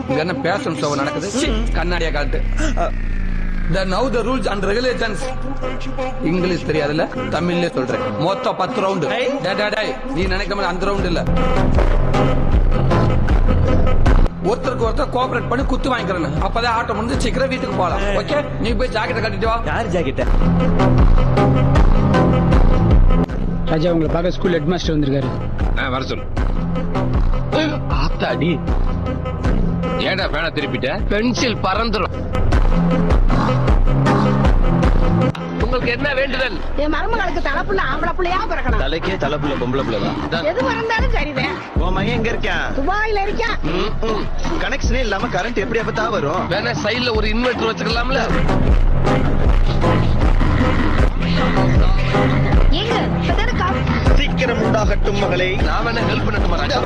இங்க என்ன fashion show நடக்குது? கண்ணாடியா காட்டு. Now the rules and regulations. English தெரியாதுல்ல, தமிழ்ல சொல்றேன். மொத்தம் 10 ரவுண்ட். நீ நினைக்காம அந்த ரவுண்ட் இல்ல. ஒருத்தருக்கு ஒருத்தர் கோஆபரேட் பண்ணி குத்து வாங்கிக்கிறேன். அப்பதான் ஆட்டம் முடிஞ்சு சீக்கிரம் வீட்டுக்கு போலாம். ஓகே, நீ போய் ஜாக்கெட்டை கட்டிட்டு வா. யார் ஜாக்கெட்ட? ராஜா, உங்களை பார்க்க ஸ்கூல் ஹெட் மாஸ்டர் வந்திருக்காரு. வர சொல்லு. ஆத்தாடி, ஏடா பேனா திருப்பிட்ட? பென்சில் பறந்துரும். உங்களுக்கு என்ன வேண்டுதல்? என் மருமகளுக்கு தலைப்புள்ள ஆம்பளை பிள்ளையா பிறக்கணும். தலைக்கே தலைப்புள்ள பொம்பளை பிள்ளைதான். எது பிறந்தாலும் சரிதான். உன் மகன் எங்க இருக்கான்? துபாயில இருக்கான். கனெக்ஷனே இல்லாம கரண்ட் எப்படி அப்பதான் வரும்? வேணா சைடுல ஒரு இன்வெர்டர் வச்சுக்கலாம்ல. ஏங்க இப்பதானே சீக்கிரம் உண்டாகட்டும் மகளே. நான் வேணா ஹெல்ப் பண்ணட்டுமா ராஜா?